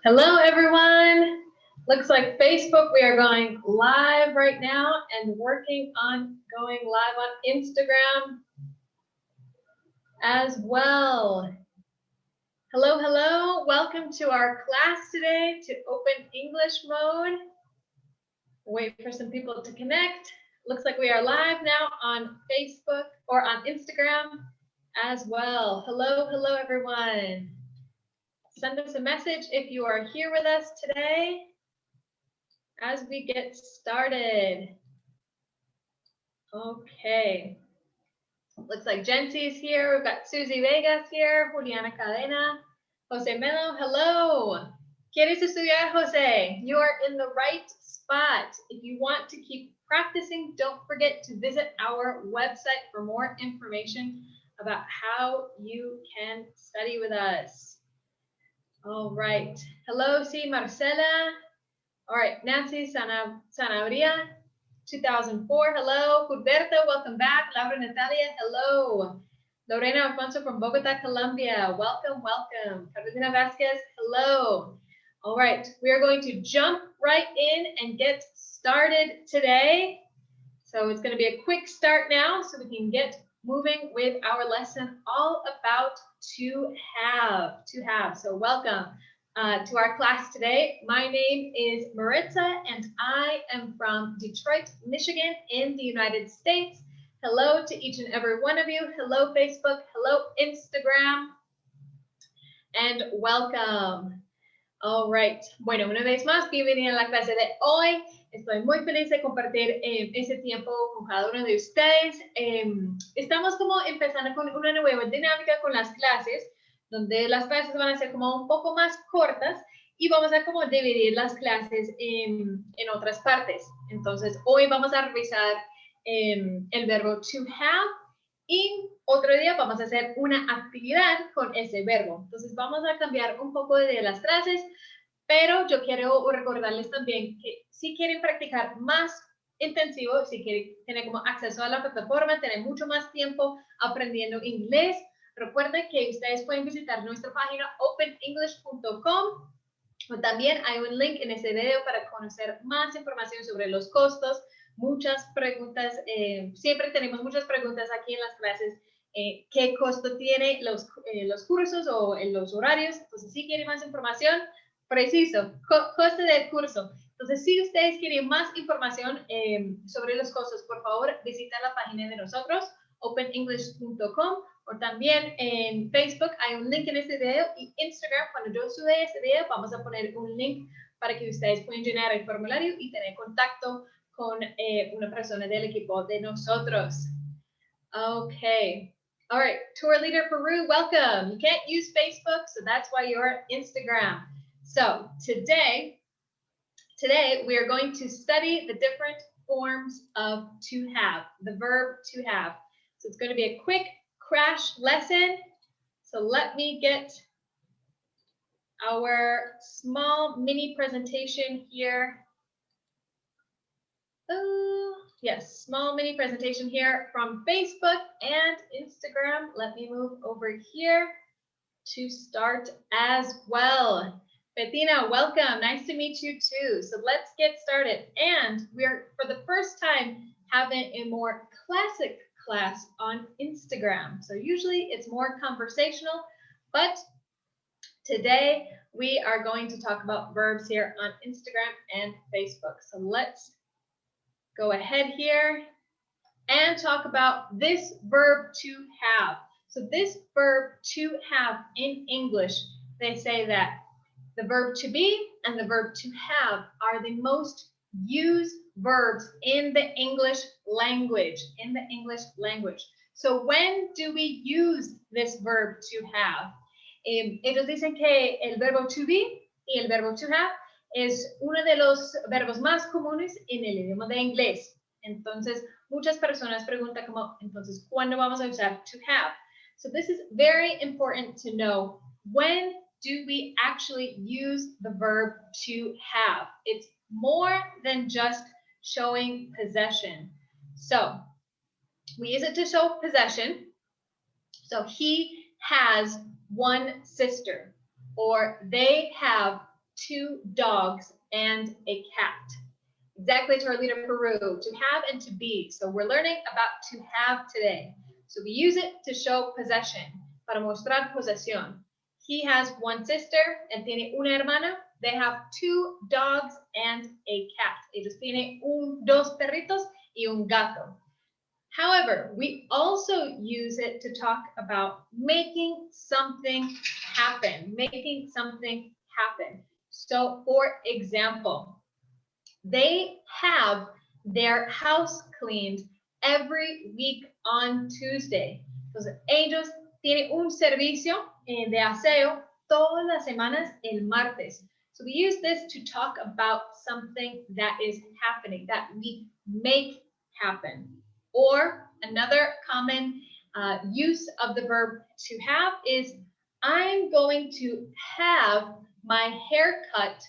Hello, everyone. Looks like Facebook, we are going live right now and working on going live on Instagram as well. Hello, hello. Welcome to our class today to open English mode. Wait for some people to connect. Looks like we are live now on Facebook or on Instagram as well. Hello, hello, everyone. Send us a message if you are here with us today as we get started. Okay. Looks like Jency's here. We've got Susie Vegas here, Juliana Cadena, Jose Melo. Hello. ¿Quieres estudiar, Jose? You are in the right spot. If you want to keep practicing, don't forget to visit our website for more information about how you can study with us. All right. Hello, sí, Marcela. All right, Nancy Sanabria, 2004, hello. Gilberto, welcome back. Laura Natalia, hello. Lorena Alfonso from Bogota, Colombia, welcome, welcome. Carolina Vasquez, hello. All right, we are going to jump right in and get started today. So it's going to be a quick start now so we can get moving with our lesson all about to have. So welcome to our class today. My name is Maritza and I am from Detroit, Michigan in the United States. Hello to each and every one of you. Hello Facebook, hello Instagram, and welcome. All right, bueno, una vez más, bienvenida a la clase de hoy. Estoy muy feliz de compartir ese tiempo con cada uno de ustedes. Estamos como empezando con una nueva dinámica con las clases, donde las clases van a ser como un poco más cortas y vamos a como dividir las clases en otras partes. Entonces, hoy vamos a revisar el verbo to have y otro día vamos a hacer una actividad con ese verbo. Entonces, vamos a cambiar un poco de las frases, pero yo quiero recordarles también que si quieren practicar más intensivo, si quieren tener como acceso a la plataforma, tener mucho más tiempo aprendiendo inglés, recuerden que ustedes pueden visitar nuestra página openenglish.com. También hay un link en ese video para conocer más información sobre los costos. Muchas preguntas, siempre tenemos muchas preguntas aquí en las clases. ¿Qué costo tiene los cursos o los horarios? Entonces, si quieren más información, preciso, coste del curso. Entonces, si ustedes quieren más información sobre los costos, por favor, visita la página de nosotros, openenglish.com, o también en Facebook hay un link en este video y Instagram, cuando yo sube este video, vamos a poner un link para que ustedes puedan llenar el formulario y tener contacto con una persona del equipo de nosotros. Okay. All right, tour leader Peru, welcome. You can't use Facebook, so that's why you're at Instagram. So today we are going to study the different forms of to have, the verb to have. So it's going to be a quick crash lesson. So let me get our small mini presentation here. Yes, small mini presentation here from Facebook and Instagram. Let me move over here to start as well. Bettina, welcome. Nice to meet you too. So let's get started. And we're, for the first time, having a more classic class on Instagram. So usually it's more conversational, but today we are going to talk about verbs here on Instagram and Facebook. So let's go ahead here and talk about this verb to have. So this verb to have in English, they say that the verb to be and the verb to have are the most used verbs in the English language, So when do we use this verb to have? Ellos dicen que el verbo to be y el verbo to have es uno de los verbos más comunes en el idioma de inglés. Entonces, muchas personas preguntan como, entonces, ¿cuándo vamos a usar to have? So this is very important to know. When do we actually use the verb to have? It's more than just showing possession. So we use it to show possession. So he has one sister, or they have 2 dogs and a cat. Exactly, Torlita Peru, to have and to be. So we're learning about to have today. So we use it to show possession, para mostrar posesión. He has 1 sister, él tiene una hermana. They have 2 dogs and a cat. Ellos tienen 2 perritos y un gato. However, we also use it to talk about making something happen, making something happen. So for example, they have their house cleaned every week on Tuesday. Entonces, ellos tienen un servicio de aseo todas las semanas el martes. So we use this to talk about something that is happening, that we make happen. Or another common use of the verb to have is, I'm going to have my hair cut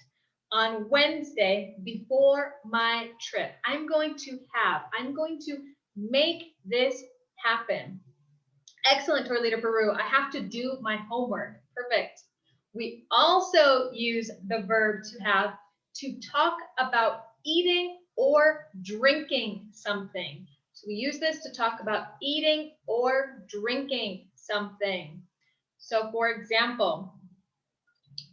on Wednesday before my trip. I'm going to make this happen. Excellent, Torlita Peru. I have to do my homework. Perfect. We also use the verb to have to talk about eating or drinking something. So we use this to talk about eating or drinking something. So for example,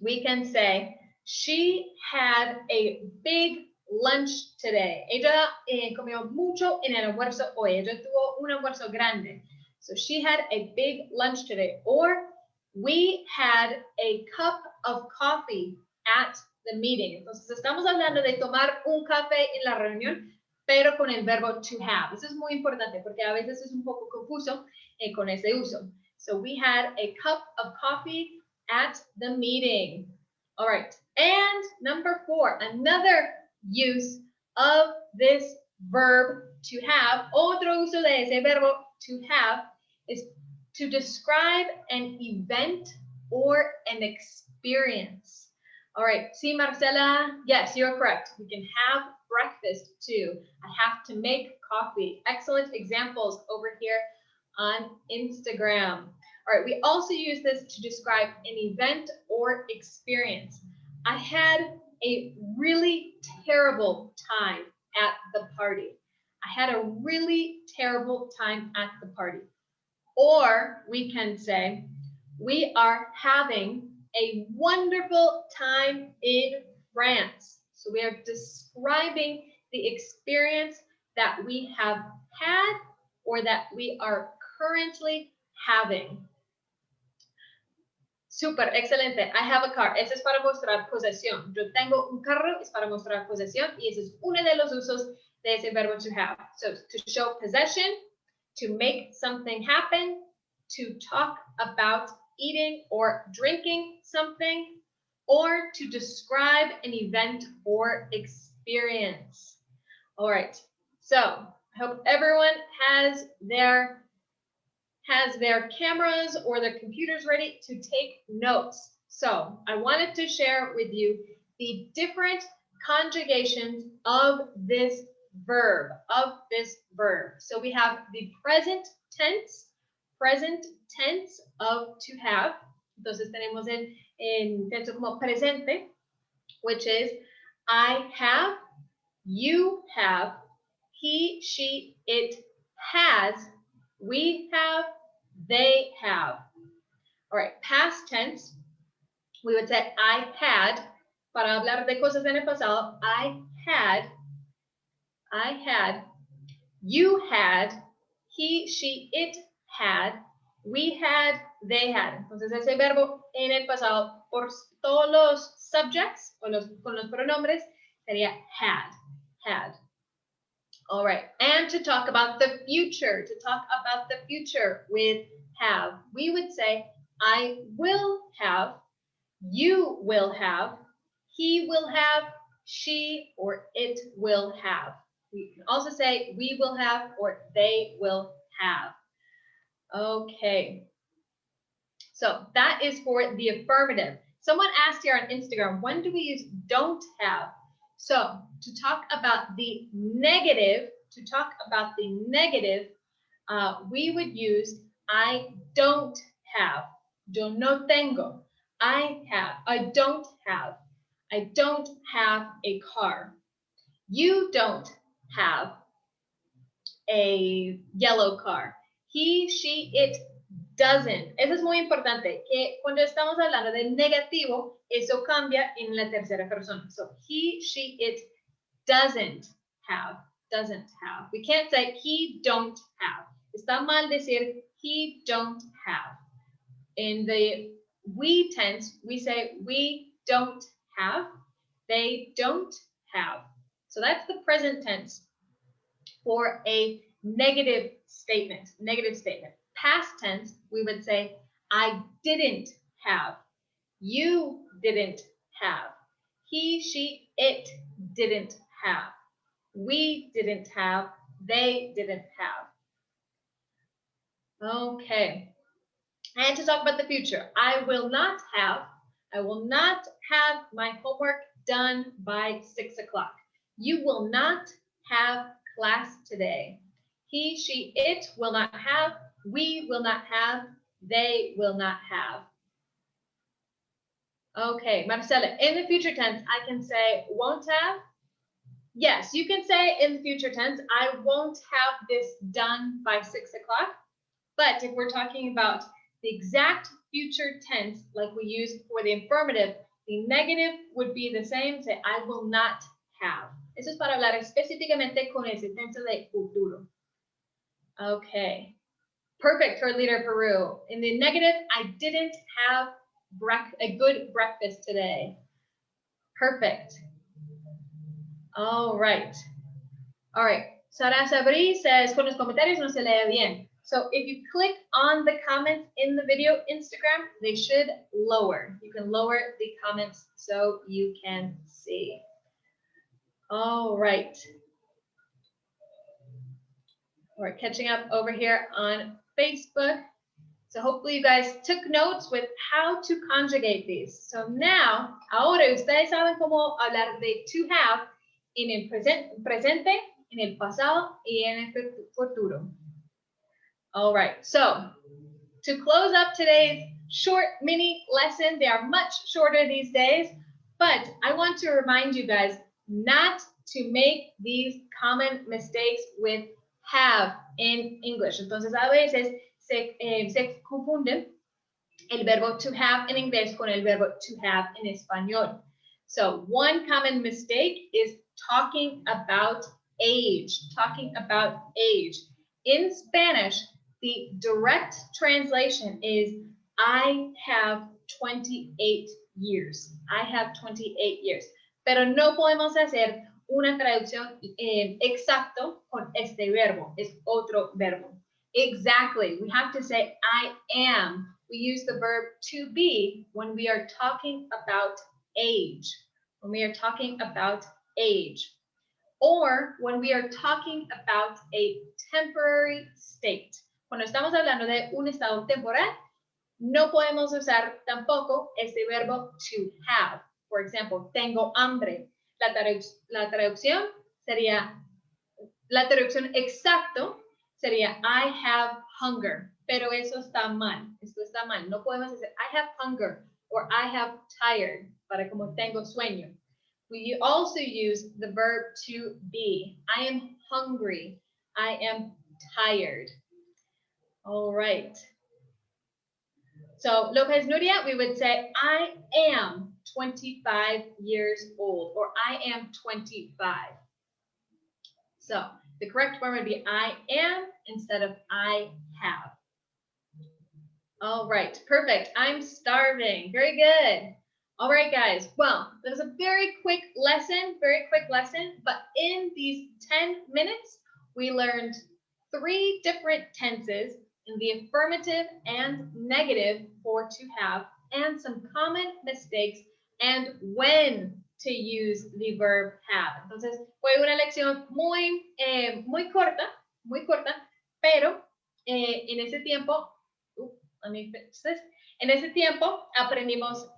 we can say, she had a big lunch today. Ella comió mucho en el almuerzo hoy. Ella tuvo un almuerzo grande. So she had a big lunch today. Or we had a cup of coffee at the meeting. Entonces estamos hablando de tomar un café en la reunión, pero con el verbo to have. Eso es muy importante porque a veces es un poco confuso con ese uso. So we had a cup of coffee at the meeting. All right, and number 4, another use of this verb to have, otro uso de ese verbo to have, is to describe an event or an experience. All right, see, Marcela, yes, you're correct. We can have breakfast too. I have to make coffee. Excellent examples over here on Instagram. All right, we also use this to describe an event or experience. I had a really terrible time at the party. I had a really terrible time at the party. Or we can say, we are having a wonderful time in France. So we are describing the experience that we have had or that we are currently having. Súper, excelente. I have a car. Ese es para mostrar posesión. Yo tengo un carro, es para mostrar posesión, y ese es uno de los usos de ese verbo to have. So, to show possession, to make something happen, to talk about eating or drinking something, or to describe an event or experience. All right. So, I hope everyone has their cameras or their computers ready to take notes. So I wanted to share with you the different conjugations of this verb, So we have the present tense of to have. Entonces tenemos en tenso como presente, which is I have, you have, he, she, it has, we have, they have. All right, past tense, we would say I had, para hablar de cosas en el pasado, I had, you had, he, she, it had, we had, they had. Entonces ese verbo en el pasado, por todos los subjects, o con los pronombres, sería had. All right, and to talk about the future, with have, we would say, I will have, you will have, he will have, she or it will have. We can also say we will have or they will have. Okay, so that is for the affirmative. Someone asked here on Instagram, when do we use don't have? So to talk about the negative, we would use I don't have. Yo no tengo. I have. I don't have. I don't have a car. You don't have a yellow car. He, she, it doesn't. Eso es muy importante, que cuando estamos hablando de negativo, eso cambia en la tercera persona. So, he, she, it doesn't have. We can't say he don't have. Está mal decir he don't have. In the we tense, we say we don't have, they don't have. So that's the present tense for a negative statement. Past tense, we would say I didn't have, you didn't have, he, she, it didn't have, we didn't have, they didn't have. Okay. And to talk about the future, I will not have my homework done by 6 o'clock. You will not have class today. He, she, it will not have, we will not have, they will not have. Okay, Marcela, in the future tense, I can say won't have. Yes, you can say in the future tense, I won't have this done by 6 o'clock. But if we're talking about the exact future tense, like we use for the affirmative, the negative would be the same, say, I will not have. Eso es para hablar específicamente con ese tense de futuro. Okay. Perfect for Leader Peru. In the negative, I didn't have a good breakfast today. Perfect. All right. All right. Sara Sabri says, con los comentarios no se lee bien. So if you click on the comments in the video Instagram, they should lower. You can lower the comments so you can see. All right. We're catching up over here on Facebook. So hopefully you guys took notes with how to conjugate these. So now, ahora ustedes saben cómo hablar de to have en el presente, en el pasado y en el futuro. All right, so to close up today's short mini lesson, they are much shorter these days, but I want to remind you guys not to make these common mistakes with have in English. Entonces a veces se confunden el verbo to have in inglés con el verbo to have in español. So one common mistake is talking about age. In Spanish, the direct translation is I have 28 years. Pero no podemos hacer una traducción exacto con este verbo. Es otro verbo. Exactly. We have to say I am. We use the verb to be when we are talking about age. Or when we are talking about a temporary state. Cuando estamos hablando de un estado temporal, no podemos usar tampoco este verbo to have. For example, tengo hambre. La traducción exacto sería I have hunger. Pero eso está mal. No podemos decir I have hunger or I have tired para como tengo sueño. We also use the verb to be. I am hungry. I am tired. All right. So Lopez Nuria, we would say I am 25 years old or I am 25. So the correct form would be I am instead of I have. All right, perfect. I'm starving. Very good. All right, guys. Well, that was a very quick lesson, but in these 10 minutes, we learned 3 different tenses in the affirmative and negative for to have, and some common mistakes, and when to use the verb have. Entonces, fue una lección muy corta, pero en ese tiempo aprendimos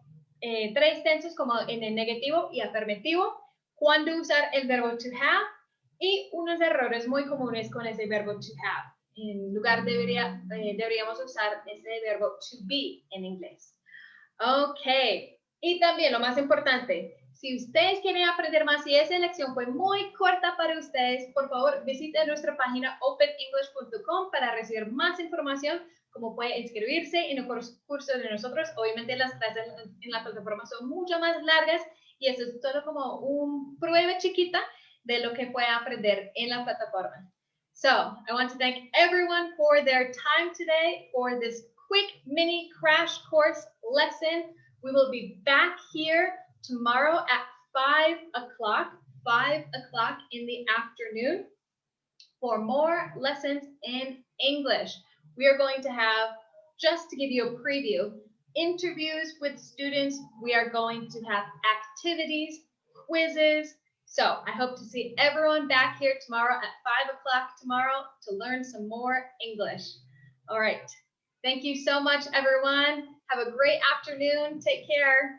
3 tensos como en el negativo y afirmativo, cuándo usar el verbo to have y unos errores muy comunes con ese verbo to have. En lugar deberíamos usar ese verbo to be en inglés. Ok, y también lo más importante, Si ustedes quieren aprender más y esa lección fue muy corta para ustedes, por favor visiten nuestra página openenglish.com para recibir más información, como puede inscribirse en los cursos de nosotros. Obviamente las clases en la plataforma son mucho más largas y eso es solo como una prueba chiquita de lo que puede aprender en la plataforma. So, I want to thank everyone for their time today for this quick mini crash course lesson. We will be back here tomorrow at 5 o'clock in the afternoon for more lessons in English. We are going to have, just to give you a preview, interviews with students. We are going to have activities, quizzes. So I hope to see everyone back here tomorrow at 5 o'clock tomorrow to learn some more English. All right. Thank you so much, everyone. Have a great afternoon. Take care.